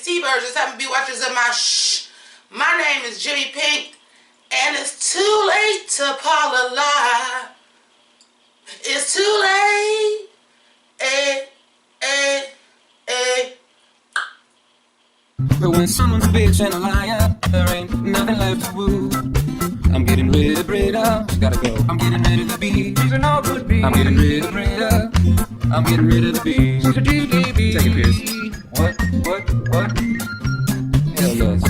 T-Birds, just happen to be watchers of my My name is Jimmi Pynk, and it's too late to apologize. It's too late. But when someone's a bitch and a liar, there ain't nothing left to woo. I'm getting rid of Britta, she gotta go. I'm getting rid of the bee, she's a no good bee. I'm getting rid of Britta, I'm getting rid of the bee, she's a DDB. Take it, Pierce. What? Hell yes.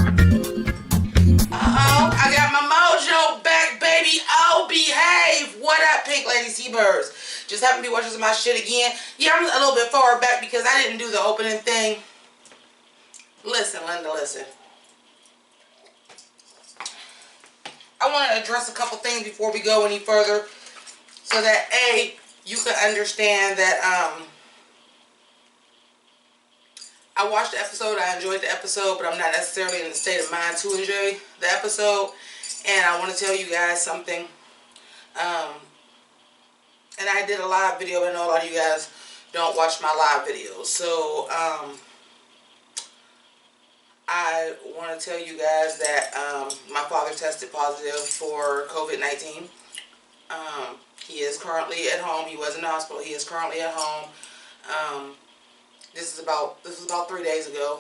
I got my mojo back, baby. Oh, behave. What up, Pink Lady T-Birds? Just happen to be watching my shit again. Yeah, I'm a little bit far back because I didn't do the opening thing. Listen, Linda, listen. I want to address a couple things before we go any further so that, A, you can understand that, I watched the episode, I enjoyed the episode, but I'm not necessarily in the state of mind to enjoy the episode. And I want to tell you guys something. And I did a live video, but I know a lot of you guys don't watch my live videos. So, I want to tell you guys that my father tested positive for COVID-19. He is currently at home. He was in the hospital. He is currently at home. This was about 3 days ago.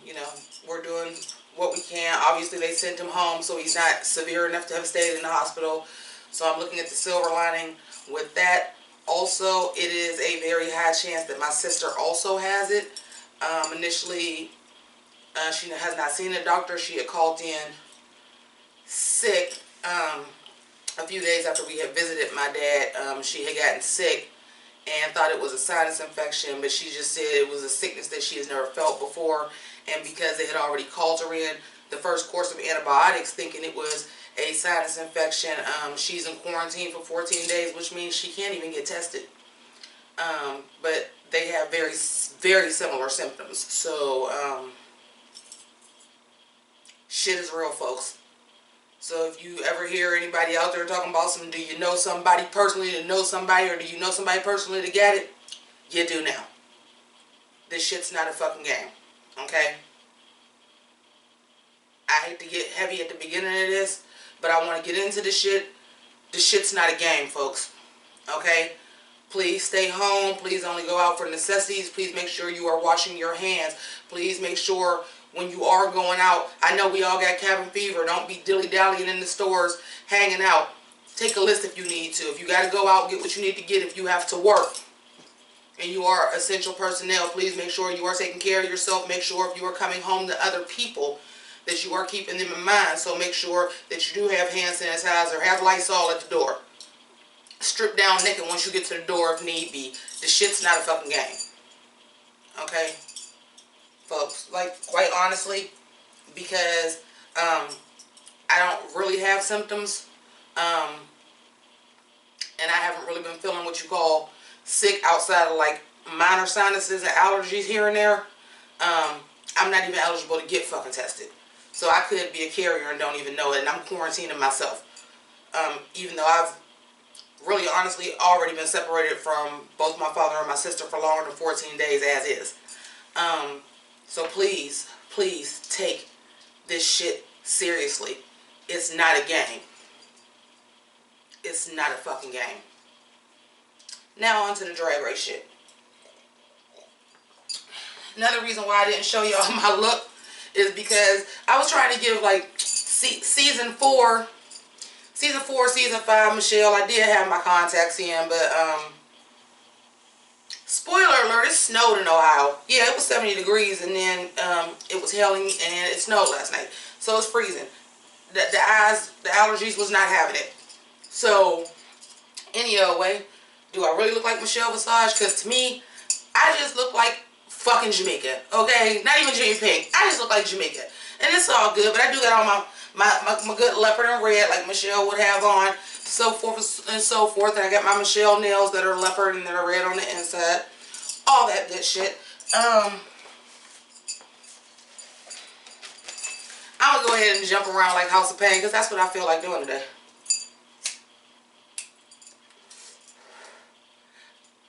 You know, we're doing what we can. Obviously, they sent him home, so he's not severe enough to have stayed in the hospital. So I'm looking at the silver lining with that. Also, it is a very high chance that my sister also has it. Initially, she has not seen a doctor. She had called in sick a few days after we had visited my dad. She had gotten sick and thought it was a sinus infection, but she just said it was a sickness that she has never felt before. And because they had already called her in the first course of antibiotics thinking it was a sinus infection, she's in quarantine for 14 days, which means she can't even get tested. But they have very, very similar symptoms. So, shit is real, folks. So if you ever hear anybody out there talking about do you know somebody personally to know somebody, or do you know somebody personally to get it? You do now. This shit's not a fucking game. Okay? I hate to get heavy at the beginning of this, but I want to get into the shit. This shit's not a game, folks. Okay? Please stay home. Please only go out for necessities. Please make sure you are washing your hands. Please make sure when you are going out, I know we all got cabin fever. Don't be dilly-dallying in the stores, hanging out. Take a list if you need to. If you got to go out, get what you need to get. If you have to work and you are essential personnel, please make sure you are taking care of yourself. Make sure if you are coming home to other people that you are keeping them in mind. So make sure that you do have hand sanitizer, have Lysol at the door. Strip down naked once you get to the door if need be. The shit's not a fucking game. Okay? Folks, like, quite honestly, because I don't really have symptoms, and I haven't really been feeling what you call sick outside of like minor sinuses and allergies here and there. I'm not even eligible to get fucking tested, so I could be a carrier and don't even know it, and I'm quarantining myself, even though I've really honestly already been separated from both my father and my sister for longer than 14 days as is. So please, please take this shit seriously. It's not a game. It's not a fucking game. Now on to the Drag Race shit. Another reason why I didn't show y'all my look is because I was trying to give like season 4, season 5 Michelle. I did have my contacts in, but spoiler alert, it snowed in Ohio. Yeah, it was 70 degrees, and then it was hailing and it snowed last night. So it's freezing. The allergies was not having it. So, any other way, do I really look like Michelle Visage? Because to me, I just look like fucking Jamaica. Okay? Not even Jimmi Pynk. I just look like Jamaica. And it's all good, but I do got on my good leopard and red like Michelle would have on. So forth and so forth. And I got my Michelle nails that are leopard and that are red on the inside. All that good shit. I'm going to go ahead and jump around like House of Pain because that's what I feel like doing today.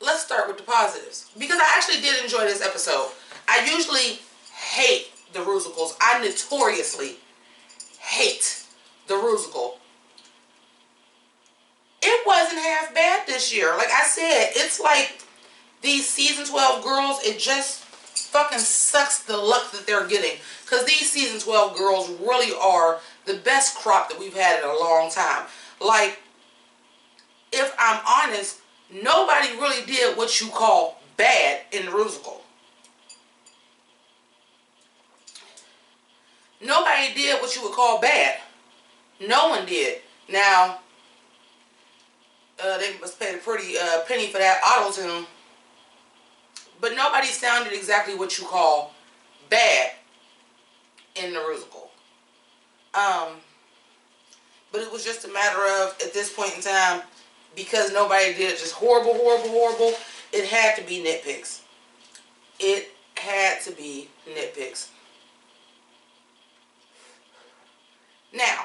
Let's start with the positives. Because I actually did enjoy this episode. I usually hate the musicals. I notoriously hate the musical. It wasn't half bad this year. Like I said, it's like these season 12 girls, it just fucking sucks the luck that they're getting. Because these season 12 girls really are the best crop that we've had in a long time. Like, if I'm honest, nobody really did what you call bad in the musical. Nobody did what you would call bad. No one did. Now, they must pay a pretty penny for that auto-tune. But nobody sounded exactly what you call bad in the musical. But it was just a matter of, at this point in time, because nobody did just horrible, horrible, horrible, it had to be nitpicks. It had to be nitpicks. Now,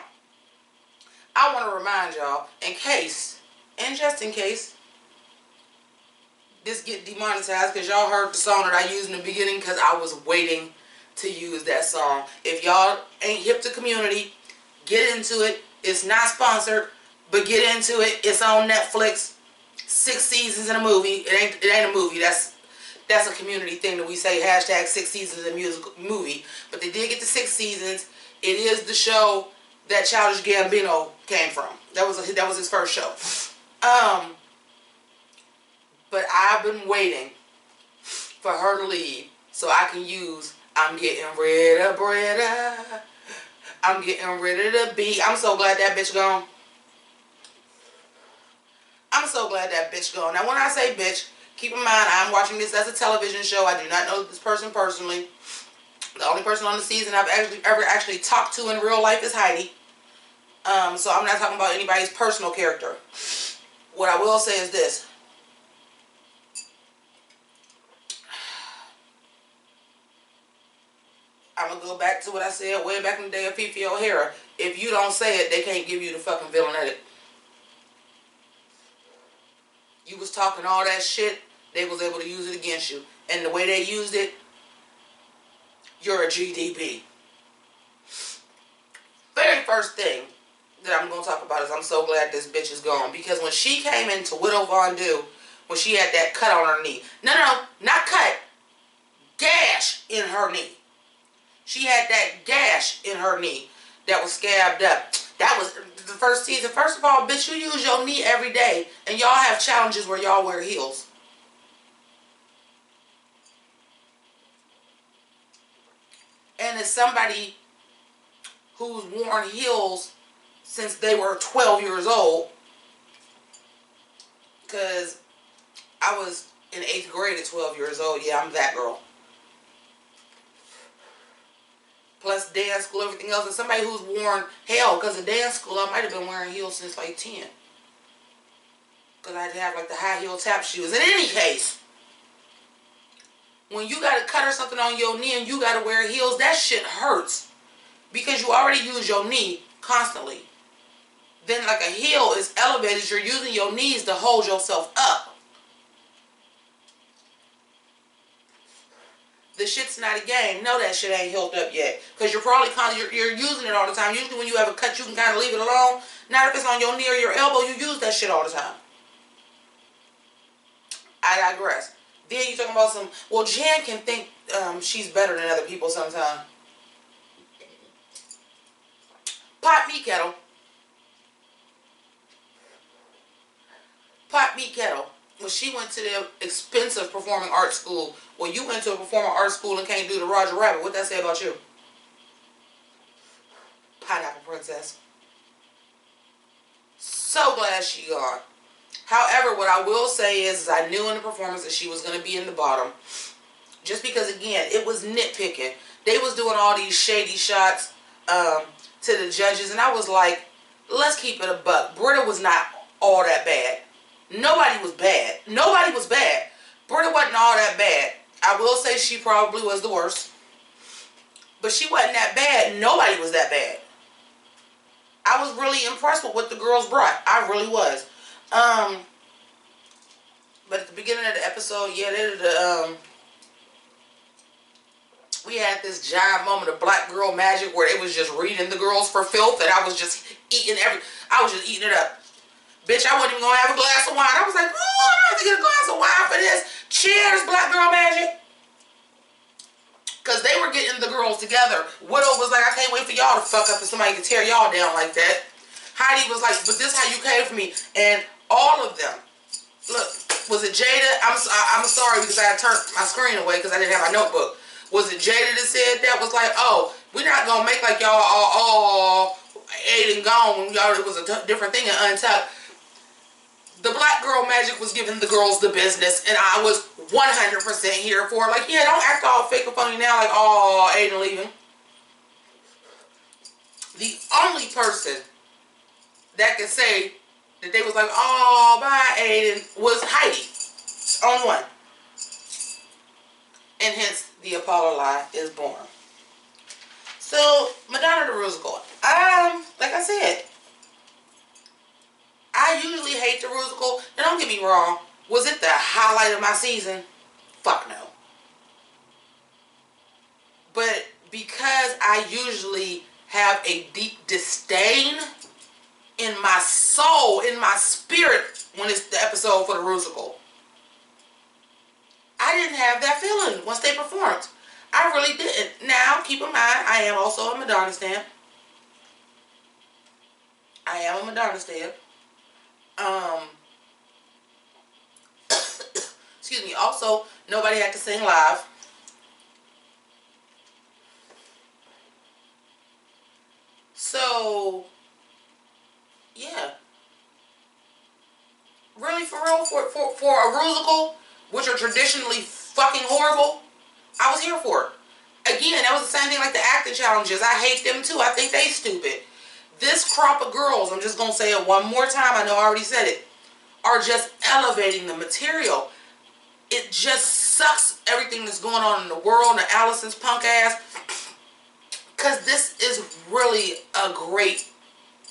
I want to remind y'all, just in case, this get demonetized, because y'all heard the song that I used in the beginning, because I was waiting to use that song. If y'all ain't hip to Community, get into it. It's not sponsored, but get into it. It's on Netflix. 6 seasons in a movie. It ain't a movie. That's a Community thing that we say, hashtag 6 seasons in a movie. But they did get to 6 seasons. It is the show that Childish Gambino came from. That was his first show. But I've been waiting for her to leave so I can use I'm getting rid of Britta. I'm getting rid of the beat. I'm so glad that bitch gone. I'm so glad that bitch gone. Now when I say bitch, keep in mind I'm watching this as a television show. I do not know this person personally. The only person on the season I've ever actually talked to in real life is Heidi. So I'm not talking about anybody's personal character. What I will say is this. I'm going to go back to what I said way back in the day of Fifi O'Hara. If you don't say it, they can't give you the fucking villain edit. You was talking all that shit, they was able to use it against you. And the way they used it, you're a GDB. Very first thing that I'm going to talk about is I'm so glad this bitch is gone. Because when she came into Widow Von Du, when she had that cut on her knee. No, not cut. Gash in her knee. She had that gash in her knee that was scabbed up. That was the first season. First of all, bitch, you use your knee every day. And y'all have challenges where y'all wear heels. And as somebody who's worn heels since they were 12 years old, because I was in 8th grade at 12 years old. Yeah, I'm that girl. Plus dance school, everything else. And somebody who's worn, hell, because of dance school, I might have been wearing heels since like 10. Because I'd have like the high heel tap shoes. In any case, when you got to cut or something on your knee and you got to wear heels, that shit hurts. Because you already use your knee constantly. Then like a heel is elevated, you're using your knees to hold yourself up. The shit's not a game. No, that shit ain't healed up yet. Because you're probably you're using it all the time. Usually when you have a cut, you can kind of leave it alone. Not if it's on your knee or your elbow, you use that shit all the time. I digress. Then you're talking about some, well, Jan can think she's better than other people sometimes. Pot meat kettle. Pot meat kettle. When she went to the expensive performing arts school, well, you went to a performing arts school and can't do the Roger Rabbit. What that say about you? Pineapple Princess. So glad she gone. However, what I will say is I knew in the performance that she was going to be in the bottom. Just because, again, it was nitpicking. They was doing all these shady shots to the judges. And I was like, let's keep it a buck. Britta was not all that bad. Nobody was bad. Nobody was bad. Britta wasn't all that bad. I will say she probably was the worst. But she wasn't that bad. Nobody was that bad. I was really impressed with what the girls brought. I really was. But at the beginning of the episode, yeah, we had this giant moment of black girl magic where it was just reading the girls for filth, and I was just eating it up. Bitch, I wasn't even gonna have a glass of wine. I was like, oh, I'm gonna have to get a glass of wine for this. Cheers, black girl magic. Because they were getting the girls together. Widow was like, I can't wait for y'all to fuck up and somebody can tear y'all down like that. Heidi was like, but this how you came for me. And all of them. Look, was it Jada? I'm sorry because I had turned my screen away because I didn't have my notebook. Was it Jada that said that? Was like, oh, we're not going to make like y'all all ate and gone. Y'all, it was a different thing and untucked. The black girl magic was giving the girls the business, and I was 100% here for it. Like, yeah, don't act all fake and funny now, like, oh, Aiden leaving. The only person that could say that they was like, oh, bye, Aiden, was Heidi. Only one. And hence, the Apollo lie is born. So, Madonna the Rusical. Like I said, I usually hate the Rusical. Now, don't get me wrong. Was it the highlight of my season? Fuck no. But because I usually have a deep disdain in my soul, in my spirit, when it's the episode for the Rusical, I didn't have that feeling once they performed. I really didn't. Now, keep in mind, I am also a Madonna stan. I am a Madonna stan. Excuse me. Also, nobody had to sing live. So, yeah. Really, for real, for a Rusical, which are traditionally fucking horrible, I was here for it. Again, that was the same thing like the acting challenges. I hate them too. I think they stupid. This crop of girls, I'm just going to say it one more time, I know I already said it, are just elevating the material. It just sucks everything that's going on in the world and Allison's punk ass. Because this is really a great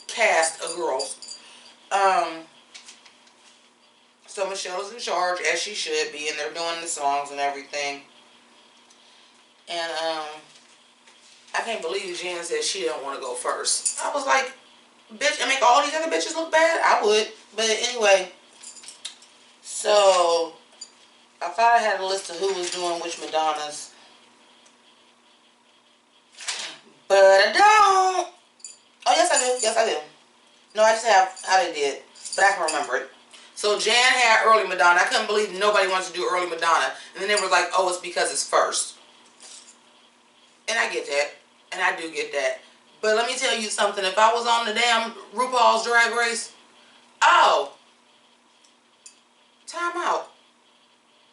cast of girls. So Michelle is in charge, as she should be, and they're doing the songs and everything. And I can't believe Jen said she didn't want to go first. I was like, bitch, and make all these other bitches look bad? I would. But anyway, so I thought I had a list of who was doing which Madonnas. But I don't. Oh, yes, I do. Yes, I do. No, I just have how they did. But I can remember it. So Jan had early Madonna. I couldn't believe nobody wants to do early Madonna. And then they were like, oh, it's because it's first. And I get that. And I do get that. But let me tell you something. If I was on the damn RuPaul's Drag Race, oh, time out.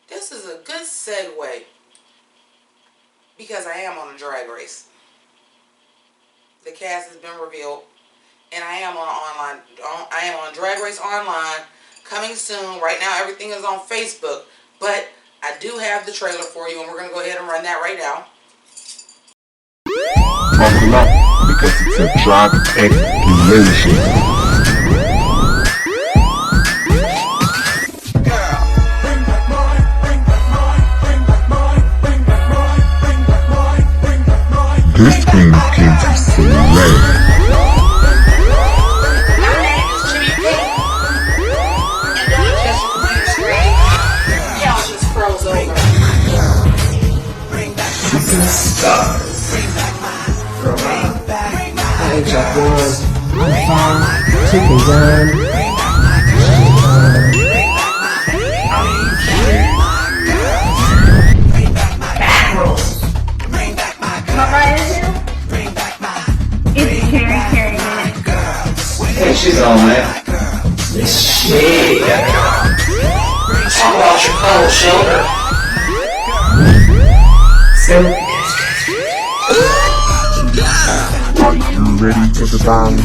This is a good segue. Because I am on a Drag Race. The cast has been revealed. And I am on Drag Race Online. Coming soon. Right now everything is on Facebook. But I do have the trailer for you. And we're going to go ahead and run that right now. Buckle up, because it's a drag explosion. This queen came to slay. My name is Jimmi Pynk, and then I just computer screen. Hell just froze over. Superstar. I ate y'all boys. I'm fine. Chicken done. It's Carrie. Hey, she's on that. This shit. Talk about your cold shoulder. So. Are you ready for the bang?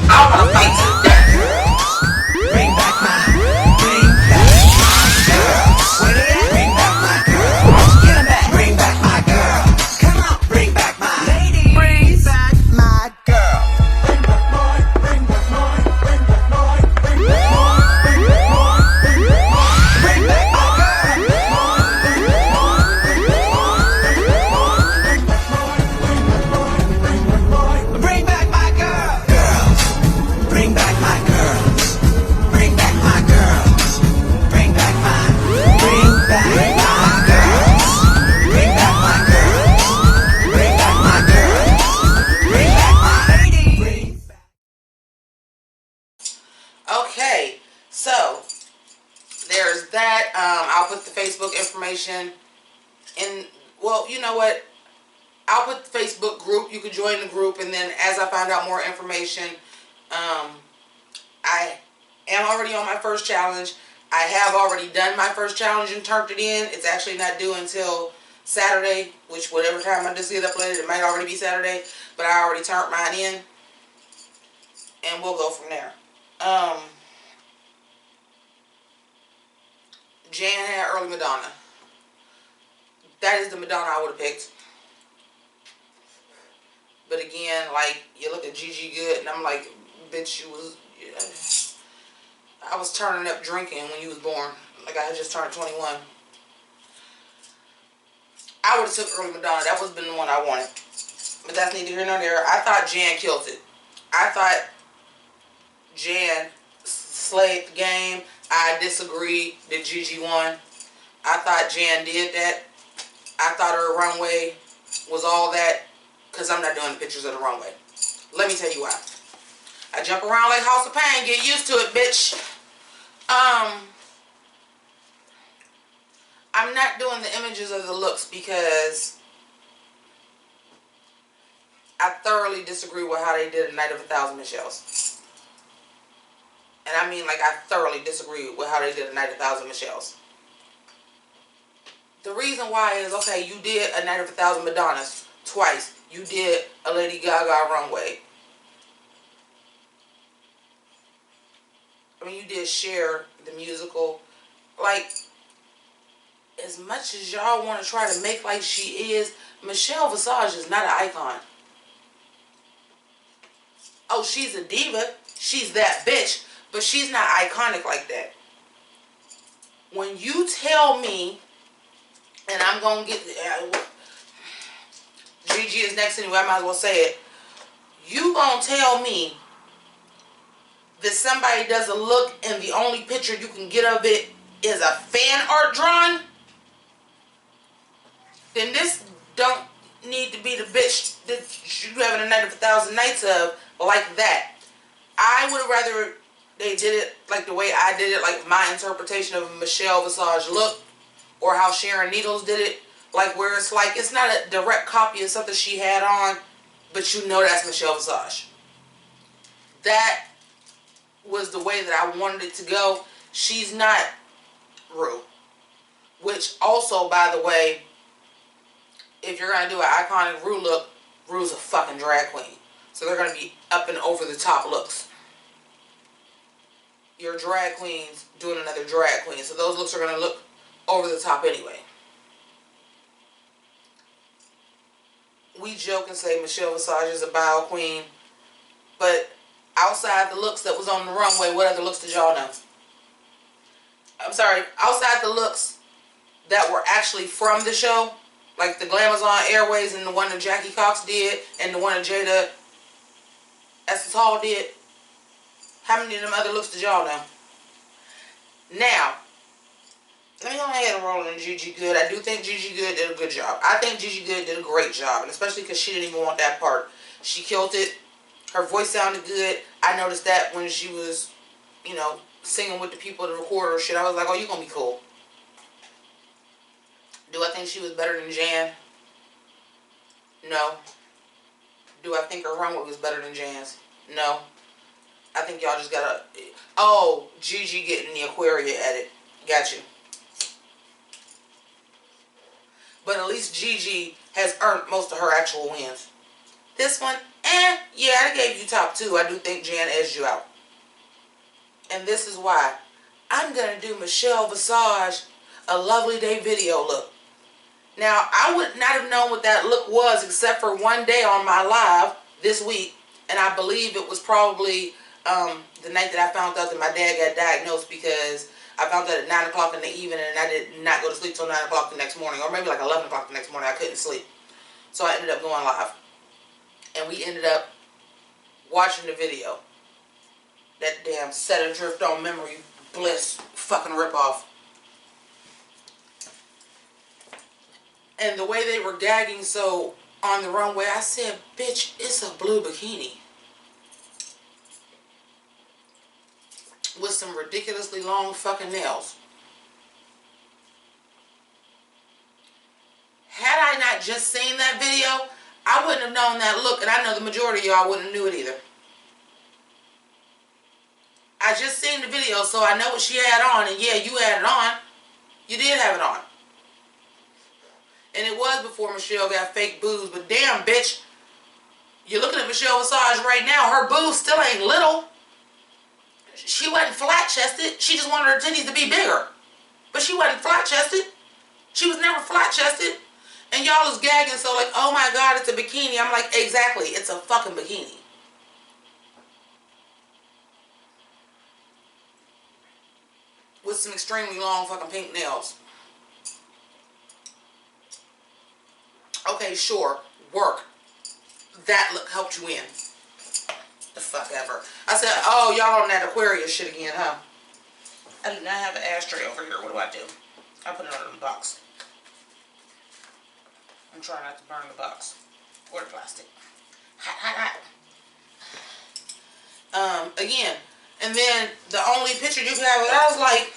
I want to fight to the death. Bring back my girls. Bring back my girls. Get them back. Bring back my girls. Come on. Bring back my lady. Bring back my girl. information. And, well, you know what? I'll put the Facebook group. You can join the group. And then as I find out more information, I am already on my first challenge. I have already done my first challenge and turned it in. It's actually not due until Saturday, which whatever time I just get uploaded, it might already be Saturday. But I already turned mine in. And we'll go from there. Jan had early Madonna. That is the Madonna I would have picked. But again, like, you look at Gigi Good, and I'm like, bitch, I was turning up drinking when you was born. Like, I had just turned 21. I would have took early Madonna. That would have been the one I wanted. But that's neither here nor there. I thought Jan killed it. I thought Jan slayed the game. I disagree that Gigi won. I thought Jan did that. I thought her runway was all that, because I'm not doing the pictures of the runway. Let me tell you why. I jump around like House of Pain. Get used to it, bitch. I'm not doing the images of the looks because I thoroughly disagree with how they did a Night of 1,000 Michelles. And I mean, like, I thoroughly disagree with how they did a Night of 1,000 Michelles. The reason why is, okay, you did a Night of 1,000 Madonnas twice. You did a Lady Gaga runway. I mean, you did Cher, the musical. Like, as much as y'all want to try to make like she is, Michelle Visage is not an icon. Oh, she's a diva. She's that bitch. But she's not iconic like that. When you tell me, and I'm going to get... Gigi is next anyway, I might as well say it. You gonna tell me that somebody does a look and the only picture you can get of it is a fan art drawing? Then this don't need to be the bitch that you having a Night of 1,000 Nights of like that. I would have rather they did it like the way I did it, like my interpretation of a Michelle Visage look, or how Sharon Needles did it, like where it's like, it's not a direct copy of something she had on, but you know that's Michelle Visage. That was the way that I wanted it to go. She's not Ru. Which also, by the way, if you're going to do an iconic Ru look, Ru's a fucking drag queen. So they're going to be up and over the top looks. Your drag queen's doing another drag queen. So those looks are going to look over the top anyway. We joke and say Michelle Visage is a bio queen. But outside the looks that was on the runway, what other looks did y'all know? I'm sorry, outside the looks that were actually from the show, like the Glamazon Airways and the one that Jackie Cox did and the one that Jada Essence did, how many of them other looks did y'all know? Now, let me go ahead and roll in Gigi Good. I do think Gigi Good did a good job. I think Gigi Good did a great job, and especially because she didn't even want that part. She killed it. Her voice sounded good. I noticed that when she was, you know, singing with the people to record her shit. I was like, oh, you gonna be cool. Do I think she was better than Jan? No. Do I think her runway was better than Jan's? No. I think y'all just gotta... Oh, Gigi getting the Aquaria edit. Got you. But at least Gigi has earned most of her actual wins. This one, yeah, I gave you top 2. I do think Jan edged you out. And this is why. I'm going to do Michelle Visage a Lovely Day video look. Now, I would not have known what that look was except for one day on my live this week. And I believe it was probably the night that I found out that my dad got diagnosed, because I found out at 9 o'clock in the evening and I did not go to sleep till 9 o'clock the next morning. Or maybe like 11 o'clock the next morning. I couldn't sleep. So I ended up going live. And we ended up watching the video. That damn Set Adrift on Memory Bliss fucking ripoff. And the way they were gagging so on the runway, I said, bitch, it's a blue bikini. With some ridiculously long fucking nails. Had I not just seen that video, I wouldn't have known that look, and I know the majority of y'all wouldn't have knew it either. I just seen the video, so I know what she had on, and yeah, you had it on. You did have it on. And it was before Michelle got fake boobs, but damn, bitch, you're looking at Michelle Visage right now, her boobs still ain't little. She wasn't flat-chested, she just wanted her titties to be bigger. But she wasn't flat-chested. She was never flat-chested. And y'all is gagging, so like, oh my God, it's a bikini. I'm like, exactly, it's a fucking bikini. With some extremely long fucking pink nails. Okay, sure, work. That look helped you in. The fuck ever. I said, oh, y'all on that Aquarius shit again, huh? I do not have an ashtray over here. What do? I put it under the box. I'm trying not to burn the box. Or the plastic. Hot, hot, hot. Again, and then the only picture you can have, I was like,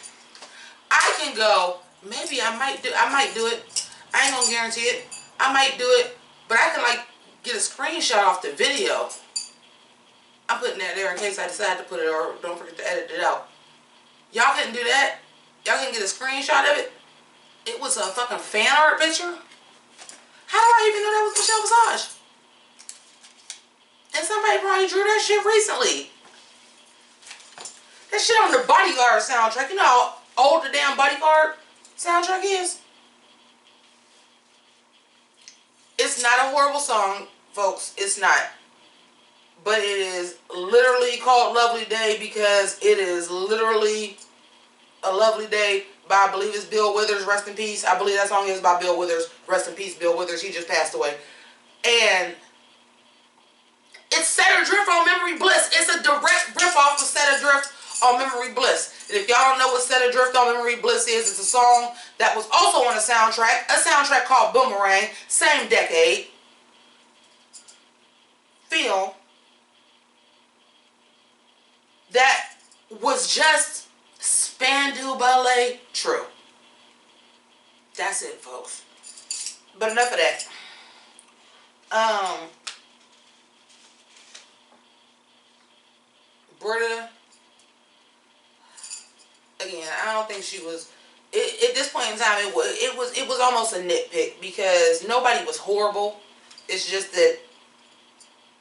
I can go, maybe I might do it. I ain't gonna guarantee it. I might do it, but I can like get a screenshot off the video. I'm putting that there in case I decide to put it, or don't forget to edit it out. Y'all couldn't do that? Y'all can get a screenshot of it? It was a fucking fan art picture? How do I even know that was Michelle Visage? And somebody probably drew that shit recently. That shit on the Bodyguard soundtrack. You know how old the damn Bodyguard soundtrack is? It's not a horrible song, folks. It's not. But it is literally called Lovely Day because it is literally a lovely day by, I believe it's Bill Withers, rest in peace. I believe that song is by Bill Withers, rest in peace, Bill Withers. He just passed away. And it's Set Adrift on Memory Bliss. It's a direct riff-off of Set Adrift on Memory Bliss. And if y'all don't know what Set Adrift on Memory Bliss is, it's a song that was also on a soundtrack called Boomerang, same decade. Film that was just Spandau Ballet true. That's it, folks. But enough of that. Britta, again, I don't think she was. At this point in time, it was almost a nitpick because nobody was horrible. It's just that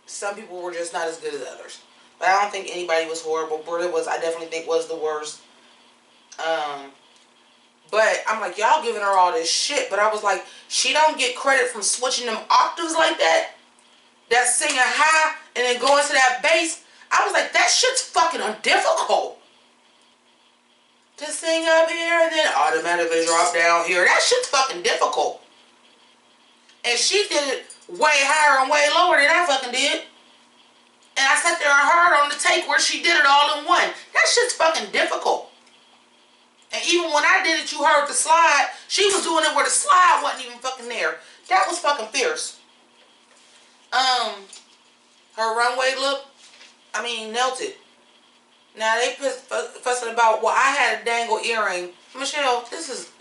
some people were just not as good as others. But I don't think anybody was horrible. Britta was, I definitely think, was the worst. But I'm like, y'all giving her all this shit. But I was like, she don't get credit from switching them octaves like that. That singing high and then going to that bass. I was like, that shit's fucking difficult. To sing up here and then automatically drop down here. That shit's fucking difficult. And she did it way higher and way lower than I fucking did. And I sat there and heard on the tape where she did it all in one. That shit's fucking difficult. And even when I did it, you heard the slide. She was doing it where the slide wasn't even fucking there. That was fucking fierce. Her runway look, I mean, nailed it. Now they fussing about, well, I had a dangle earring. Michelle, this is,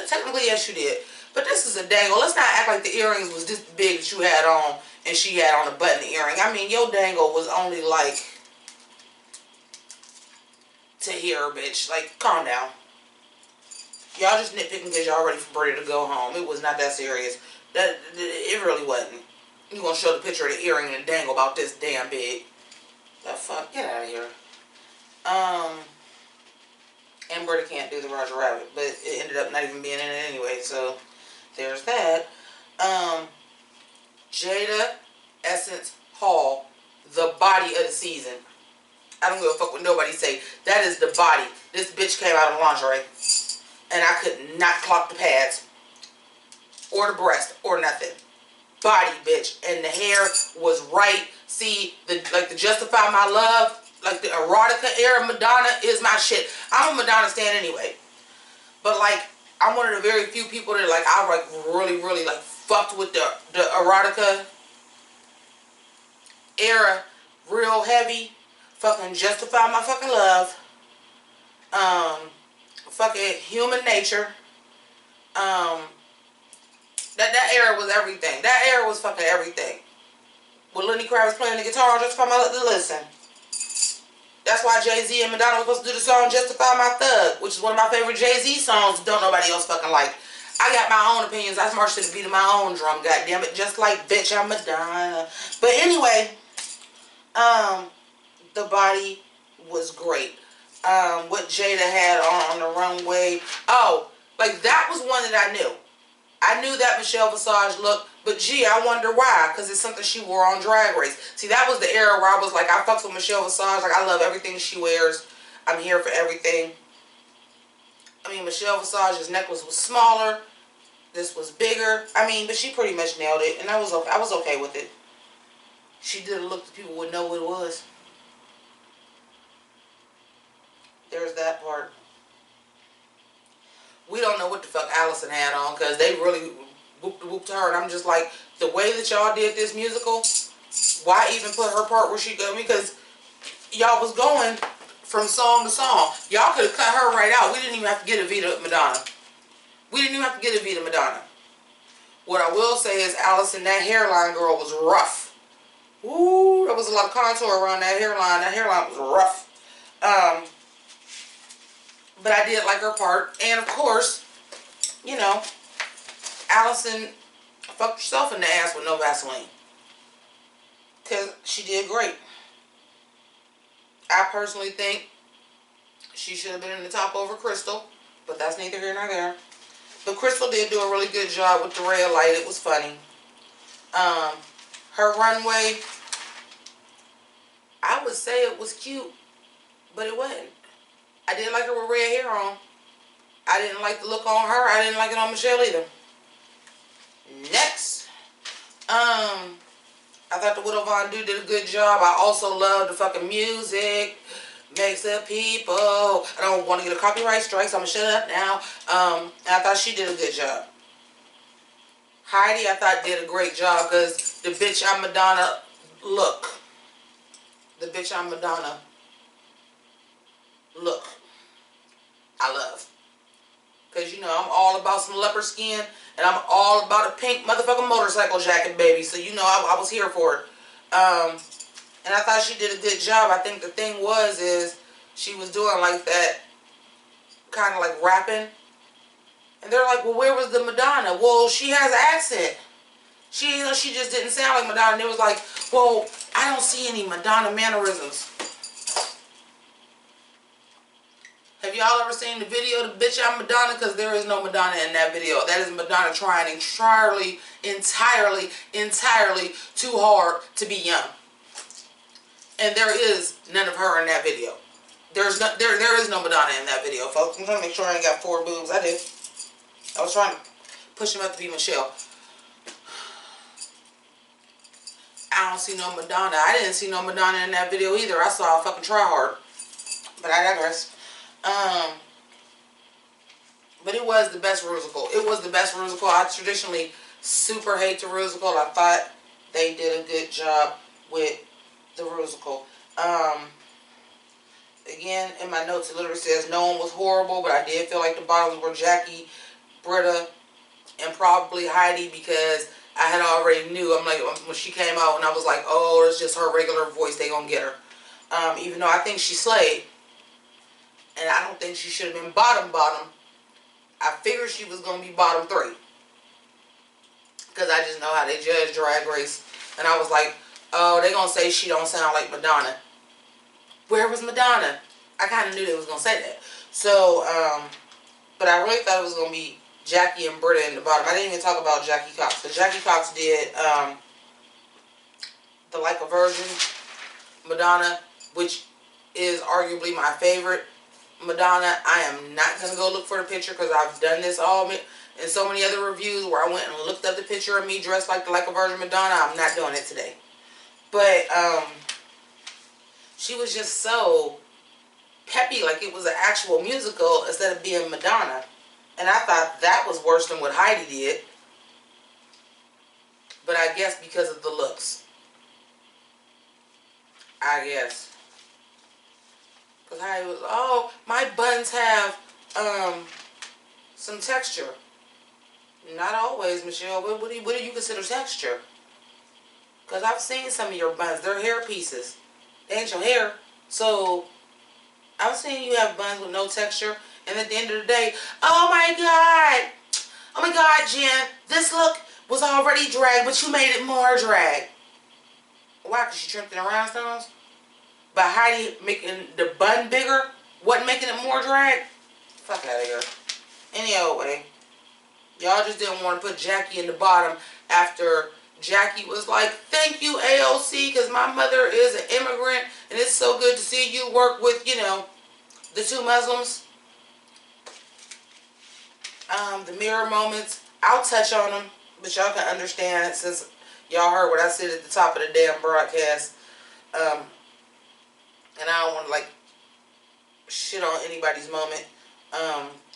technically yes you did. But this is a dangle. Let's not act like the earrings was this big that you had on and she had on a button earring. I mean, your dangle was only like to here, bitch. Like, calm down. Y'all just nitpicking because y'all ready for Brady to go home. It was not that serious. It really wasn't. You gonna show the picture of the earring and the dangle about this damn big. The fuck? Get out of here. And Brady can't do the Roger Rabbit, but it ended up not even being in it anyway, so there's that. Jada Essence Hall, the body of the season. I don't give a fuck what nobody say. That is the body. This bitch came out of lingerie. And I could not clock the pads. Or the breast. Or nothing. Body, bitch. And the hair was right. See, the Justify My Love, like the erotica era Madonna is my shit. I'm a Madonna stan anyway. But like, I'm one of the very few people that like, I like really, really like fucked with the erotica era real heavy. Fucking Justify My Fucking Love. Fucking Human Nature. That era was everything. That era was fucking everything. With Lenny Kravitz playing the guitar, just come out to listen. That's why Jay-Z and Madonna were supposed to do the song Justify My Thug, which is one of my favorite Jay-Z songs. Don't nobody else fucking like. I got my own opinions. I march to the beat of my own drum, goddammit. Just like, bitch, I'm Madonna. But anyway, the body was great. What Jada had on the runway. Oh, like that was one that I knew. I knew that Michelle Visage look, but gee, I wonder why, because it's something she wore on Drag Race. See, that was the era where I was like, I fucks with Michelle Visage, like I love everything she wears. I'm here for everything. I mean, Michelle Visage's necklace was smaller. This was bigger. I mean, but she pretty much nailed it, and I was okay with it. She did a look that people would know what it was. There's that part. We don't know what the fuck Allison had on, because they really whooped her, and I'm just like, the way that y'all did this musical, why even put her part where she go? Because y'all was going from song to song. Y'all could have cut her right out. We didn't even have to get a Vita Madonna. We didn't even have to get a Vita Madonna. What I will say is, Allison, that hairline, girl, was rough. Ooh, there was a lot of contour around that hairline. That hairline was rough. But I did like her part. And of course, you know, Allison fucked herself in the ass with no Vaseline. Because she did great. I personally think she should have been in the top over Crystal. But that's neither here nor there. But Crystal did do a really good job with the red light. It was funny. Her runway, I would say it was cute. But it wasn't. I did like her with red hair on. I didn't like the look on her. I didn't like it on Michelle either. Next. I thought the Widow Von Du did a good job. I also love the fucking music. Makes the people. I don't want to get a copyright strike, so I'm going to shut up now. I thought she did a good job. Heidi, I thought, did a great job, because the bitch I'm Madonna look. The bitch I'm Madonna look. I love. Because, you know, I'm all about some leopard skin. And I'm all about a pink motherfucking motorcycle jacket, baby. So, you know, I was here for it. And I thought she did a good job. I think the thing is she was doing like that, kind of like rapping. And they're like, well, where was the Madonna? Well, she has an accent. She just didn't sound like Madonna. And it was like, well, I don't see any Madonna mannerisms. Have y'all ever seen the video, the bitch I'm Madonna? Because there is no Madonna in that video. That is Madonna trying entirely too hard to be young. And there is none of her in that video. There is no Madonna in that video, folks. I'm trying to make sure I ain't got 4 boobs. I did. I was trying to push him up to be Michelle. I don't see no Madonna. I didn't see no Madonna in that video either. I saw a fucking try hard. But I digress. But it was the best musical. It was the best musical. I traditionally super hate the musical. I thought they did a good job with the musical. Again, in my notes, it literally says no one was horrible, but I did feel like the bottoms were Jackie, Britta, and probably Heidi, because I had already knew. I'm like, when she came out, and I was like, oh, it's just her regular voice. They gonna get her. Even though I think she slayed. And I don't think she should have been bottom. I figured she was going to be bottom 3. Because I just know how they judge Drag Race. And I was like, oh, they going to say she don't sound like Madonna. Where was Madonna? I kind of knew they was going to say that. So, but I really thought it was going to be Jackie and Britta in the bottom. I didn't even talk about Jackie Cox. Because Jackie Cox did the Like a Virgin Madonna, which is arguably my favorite Madonna. I am not going to go look for the picture, because I've done this all in so many other reviews where I went and looked up the picture of me dressed like a Virgin Madonna. I'm not doing it today. But she was just so peppy, like it was an actual musical instead of being Madonna. And I thought that was worse than what Heidi did. But I guess because of the looks. I guess. Because Heidi was, oh, my buns have some texture. Not always, Michelle. What do you consider texture? Because I've seen some of your buns. They're hair pieces. They ain't your hair. So, I've seen you have buns with no texture. And at the end of the day, oh my God. Oh my God, Jen. This look was already drag, but you made it more drag. Why? Because she trimmed it in rhinestones? By Heidi making the bun bigger wasn't making it more drag? Fuck out of here. Any old way. Y'all just didn't want to put Jackie in the bottom after Jackie was like, thank you, AOC, because my mother is an immigrant, and it's so good to see you work with, you know, the two Muslims. The mirror moments, I'll touch on them, but y'all can understand since y'all heard what I said at the top of the damn broadcast. And I don't want to, like, shit on anybody's moment.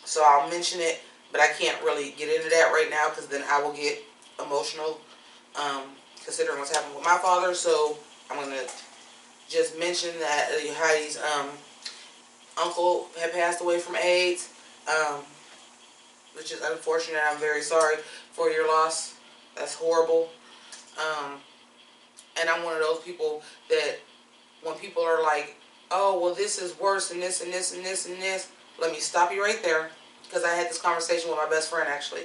So I'll mention it, but I can't really get into that right now because then I will get emotional, considering what's happened with my father. So I'm going to just mention that Heidi's uncle had passed away from AIDS, which is unfortunate. I'm very sorry for your loss. That's horrible. And I'm one of those people that when people are like, oh, well, this is worse and this and this and this and this, let me stop you right there. Because I had this conversation with my best friend, actually.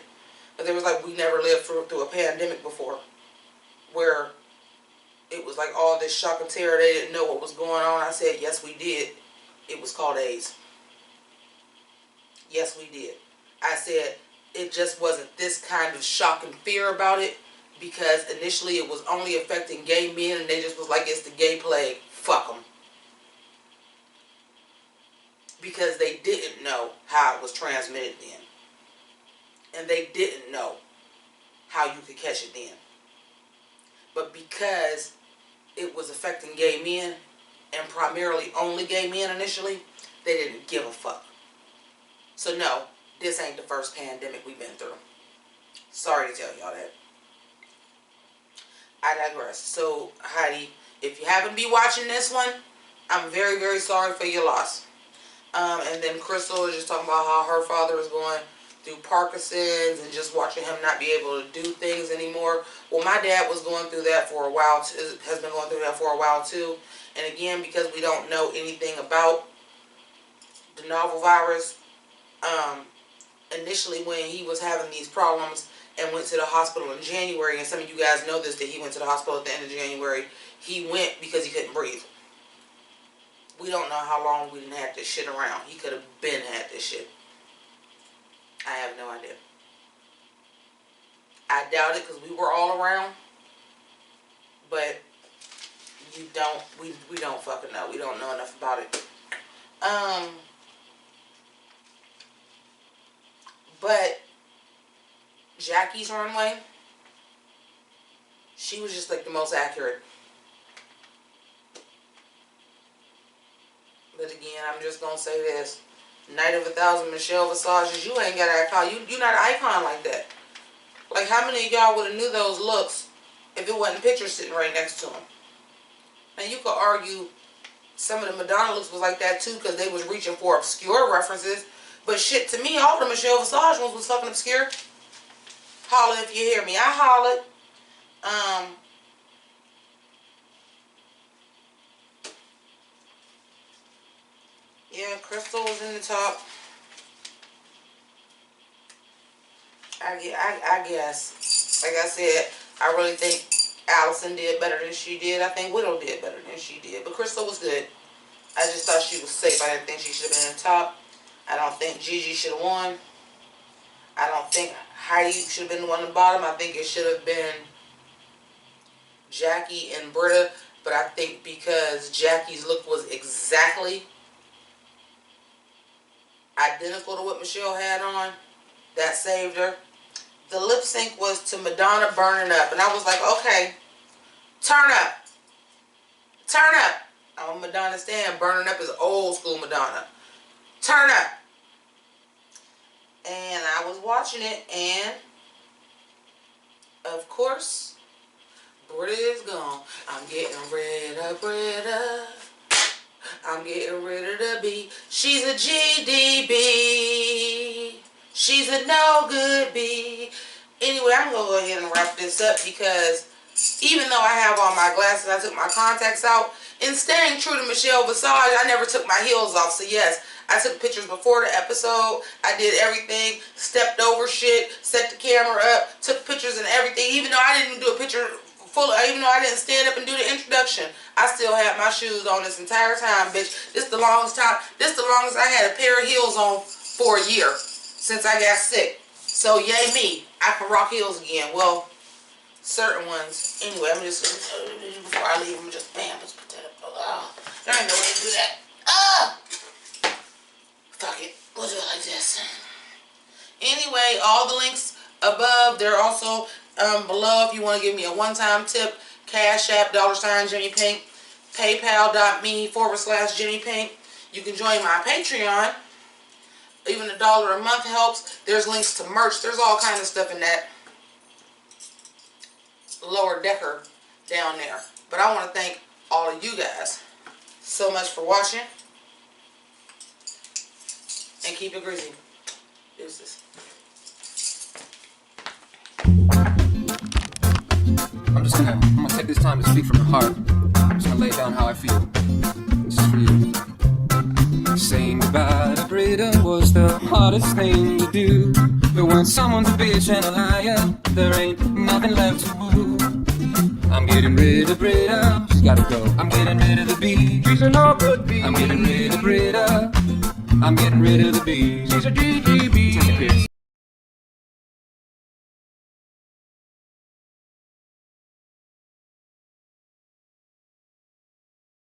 But there was like, we never lived through a pandemic before. Where it was like all this shock and terror. They didn't know what was going on. I said, yes, we did. It was called AIDS. Yes, we did. I said, it just wasn't this kind of shock and fear about it. Because initially it was only affecting gay men. And they just was like, it's the gay plague. Fuck them. Because they didn't know how it was transmitted then. And they didn't know how you could catch it then. But because it was affecting gay men, and primarily only gay men initially, they didn't give a fuck. So no, this ain't the first pandemic we've been through. Sorry to tell y'all that. I digress. So, Heidi, if you happen to be watching this one, I'm very, very sorry for your loss. And then Crystal is just talking about how her father is going through Parkinson's and just watching him not be able to do things anymore. Well, my dad was going through that for a while, has been going through that for a while too. And again, because we don't know anything about the novel virus, initially when he was having these problems and went to the hospital in January, and some of you guys know this, that he went to the hospital at the end of January, he went because he couldn't breathe. We don't know how long we didn't have this shit around. He could have been had this shit. I have no idea. I doubt it because we were all around. But we don't fucking know. We don't know enough about it. But Jackie's runway, she was just like the most accurate. But again, I'm just gonna say this: Night of 1,000 Michelle Visages, you ain't got an icon. You're not an icon like that. Like, how many of y'all would have knew those looks if it wasn't pictures sitting right next to them? And you could argue some of the Madonna looks was like that too, because they was reaching for obscure references. But shit, to me, all the Michelle Visage ones was fucking obscure. Holla if you hear me. I hollered. Yeah, Crystal was in the top. I guess. Like I said, I really think Allison did better than she did. I think Widow did better than she did. But Crystal was good. I just thought she was safe. I didn't think she should have been in the top. I don't think Gigi should have won. I don't think Heidi should have been the one at the bottom. I think it should have been Jackie and Britta. But I think because Jackie's look was exactly identical to what Michelle had on, that saved her. The lip sync was to Madonna Burning Up. And I was like, okay, turn up. Turn up. I'm on Madonna stand. Burning Up is old school Madonna. Turn up. And I was watching it, and of course, Britta is gone. I'm getting rid of Britta. I'm getting rid of the B. She's a GDB. She's a no good B. Anyway, I'm going to go ahead and wrap this up because even though I have on my glasses, I took my contacts out. In staying true to Michelle Visage, I never took my heels off. So yes, I took pictures before the episode. I did everything, stepped over shit, set the camera up, took pictures and everything. Even though I didn't do a picture even though I didn't stand up and do the introduction, I still had my shoes on this entire time, bitch. This the longest I had a pair of heels on for a year since I got sick. So yay me, I can rock heels again. Well, certain ones. Anyway, I'm just before I leave, I'm just bam, let's put that up. Oh, there ain't no way to do that. Fuck it, we'll do it like this. Anyway, all the links above, they're also below if you want to give me a one-time tip. Cash App, $ Jimmi Pynk, PayPal.me/Jimmi Pynk. You can join my Patreon. Even $1 a month helps. There's links to merch. There's all kinds of stuff in that lower decker down there. But I want to thank all of you guys so much for watching. And keep it greasy. Deuces. I'm gonna take this time to speak from the heart. I'm just gonna lay down how I feel. This is for you. Saying goodbye to Britta was the hardest thing to do. But when someone's a bitch and a liar, there ain't nothing left to woo. I'm getting rid of Britta, she's gotta go. I'm getting rid of the B, she's a no good B. I'm getting rid of Britta, I'm getting rid of the B, she's a GGB.